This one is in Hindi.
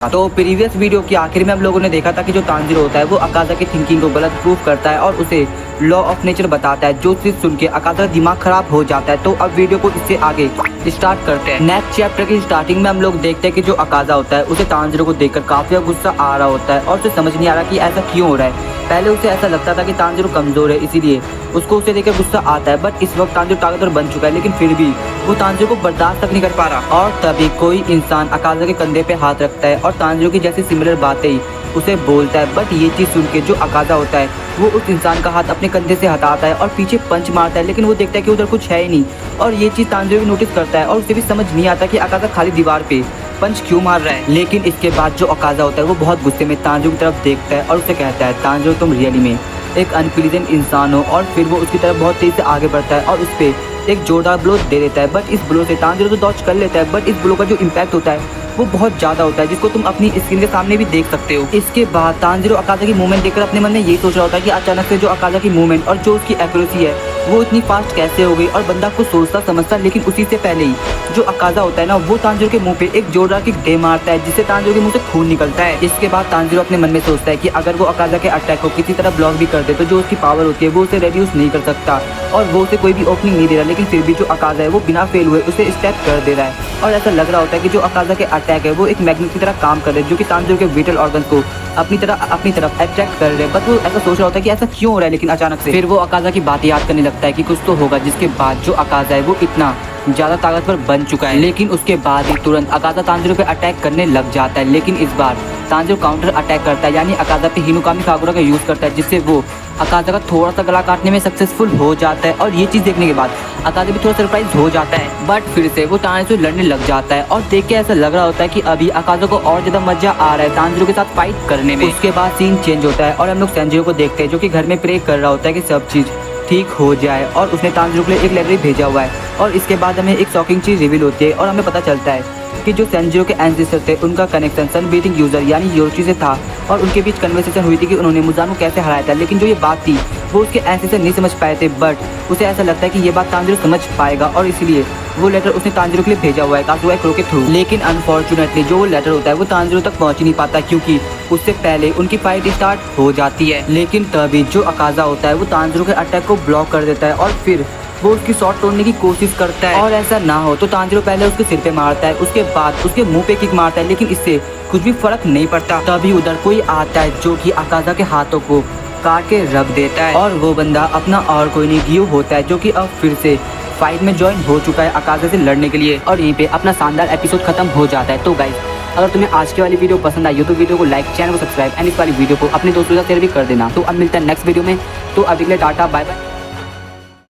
तो प्रीवियस वीडियो के आखिर में हम लोगों ने देखा था कि जो तांजीरो होता है वो अकाजा की थिंकिंग को गलत प्रूव करता है और उसे लॉ ऑफ नेचर बताता है, जो चीज सुन के अकाजा का दिमाग खराब हो जाता है। तो अब वीडियो को इससे आगे स्टार्ट करते हैं। नेक्स्ट चैप्टर की स्टार्टिंग में हम लोग देखते हैं कि जो अकाजा होता है उसे तांजीरो को देखकर काफी गुस्सा आ रहा होता है और उसे समझ नहीं आ रहा कि ऐसा क्यों हो रहा है। पहले उसे ऐसा लगता था कि तांजीरो कमजोर है, इसीलिए उसको उसे देखकर गुस्सा आता है। बट इस वक्त तांजीरो ताकतवर बन चुका है, लेकिन फिर भी वो तांजीरो को बर्दाश्त तक नहीं कर पा रहा। और तभी कोई इंसान अकाजा के कंधे पे हाथ रखता है और तांजीरो की जैसी सिमिलर बातें ही उसे बोलता है। बट ये चीज सुन के जो अकाजा होता है वो उस इंसान का हाथ अपने कंधे से हटाता है और पीछे पंच मारता है, लेकिन वो देखता है कि उधर कुछ है ही नहीं। और ये चीज तांजीरो भी नोटिस करता है और उसे भी समझ नहीं आता कि अकाजा खाली दीवार पे पंच क्यों मार रहा है। लेकिन इसके बाद जो अकाजा होता है वो बहुत गुस्से में तांजीरो की तरफ देखता है और उसे कहता है, तांजीरो तुम रियली में एक अनप्लीजेंट इंसान हो। और फिर वो उसकी तरफ बहुत तेज से आगे बढ़ता है और उस पर एक जोरदार ब्लो दे देता है। बट इस ब्लो से तांजीरो तो डॉज कर लेता है, बट इस ब्लो का जो इम्पैक्ट होता है वो बहुत ज्यादा होता है, जिसको तुम अपनी स्क्रीन के सामने भी देख सकते हो। इसके बाद तांजीरो अकाजा की मूवमेंट देखकर अपने मन में यही सोच रहा होता है कि अचानक से जो अकाजा की मूवमेंट और जो उसकी एक्यूरेसी है वो इतनी फास्ट कैसे हो गई। और बंदा कुछ सोचता समझता, लेकिन उसी से पहले ही जो अकाजा होता है ना वो तांजीरो के मुंह पे एक जोरदार किक दे मारता है, जिससे तांजीरो के मुंह से खून निकलता है। इसके बाद तांजीरो अपने मन में सोचता है कि अगर वो अकाजा के अटैक को किसी तरह ब्लॉक भी कर दे तो जो उसकी पावर होती है वो उसे रेड्यूस नहीं कर सकता और वो उसे कोई भी ओपनिंग नहीं दे रहा। लेकिन फिर भी जो अकाजा है वो बिना फेल हुए उसे स्टेप कर दे रहा है और ऐसा लग रहा होता है कि जो अकाजा के अटैक है वो एक मैग्नेट की तरह काम कर रहे हैं, जो कि तांजीरो के विटल ऑर्गन्स को अपनी तरफ अट्रैक्ट कर रहे हैं। बट वो ऐसा सोच रहा होता है कि ऐसा क्यों हो रहा है। लेकिन अचानक से फिर वो अकाजा की बात याद करने लगता है कि कुछ तो होगा, जिसके बाद जो अकाजा है वो इतना ज्यादा ताकतवर बन चुका है। लेकिन उसके बाद ही तुरंत अकाजा तांजीरो पे अटैक करने लग जाता है। लेकिन इस बार तांजीरो काउंटर अटैक करता है, यानी अकाजा पे हिनुकामी कागुरा का यूज करता है, जिससे वो अकाजा का थोड़ा सा गला काटने में सक्सेसफुल हो जाता है। और ये चीज देखने के बाद अकाजा भी थोड़ा सरप्राइज हो जाता है। बट फिर से वो तांजीरो से लड़ने लग जाता है और देख के ऐसा लग रहा होता है कि अभी अकाजा को और ज्यादा मजा आ रहा है तांजीरो के साथ फाइट करने में। उसके बाद सीन चेंज होता है और हम लोग सेंजीरो को देखते हैं, जो कि घर में प्रे कर रहा होता है कि सब चीज ठीक हो जाए। और उसने तांजीरो के लिए एक लेटर भेजा हुआ है। और इसके बाद हमें एक शॉकिंग चीज रिवील होती है और हमें पता चलता है कि जो सेंजीरो के एंसेस्टर थे उनका कनेक्शन सन ब्रीथिंग यूजर यानी योशी से था और उनके बीच कन्वर्सेशन हुई थी कि उन्होंने मुजानो कैसे हराया था। लेकिन जो ये बात थी वो उसके एंसेस्टर नहीं समझ पाए थे, बट उसे ऐसा लगता है कि ये बात तांजीरो समझ पाएगा और इसलिए वो लेटर उसने तांजीरो के लिए भेजा हुआ है काजुआ क्रो के थ्रू। लेकिन अनफॉर्चुनेटली जो वो लेटर होता है वो तांजीरो तक पहुंच ही नहीं पाता, क्योंकि उससे पहले उनकी फाइट स्टार्ट हो जाती है। लेकिन तभी जो अकाजा होता है वो तांजीरो के अटैक को ब्लॉक कर देता है और फिर वो उसकी शॉट तोड़ने की कोशिश करता है। और ऐसा ना हो तो तांजीरो पहले उसके सिर पे मारता है, उसके बाद उसके मुंह पे किक मारता है, लेकिन इससे कुछ भी फर्क नहीं पड़ता। तभी उधर कोई आता है जो कि अकाजा के हाथों को काट के रख देता है और वो बंदा अपना और कोई नहीं गियो होता है, जो कि अब फिर से फाइट में ज्वाइन हो चुका है अकाजा से लड़ने के लिए। और यहीं पे अपना शानदार एपिसोड खत्म हो जाता है। तो गाइस, अगर तुम्हें आज की वाली वीडियो पसंद आई हो तो वीडियो को लाइक, चैनल को सब्सक्राइब एंड इस वाली वीडियो को अपने दोस्तों के साथ शेयर भी कर देना। तो अब मिलता है नेक्स्ट वीडियो में। तो अभी के लिए टाटा, बाय बाय।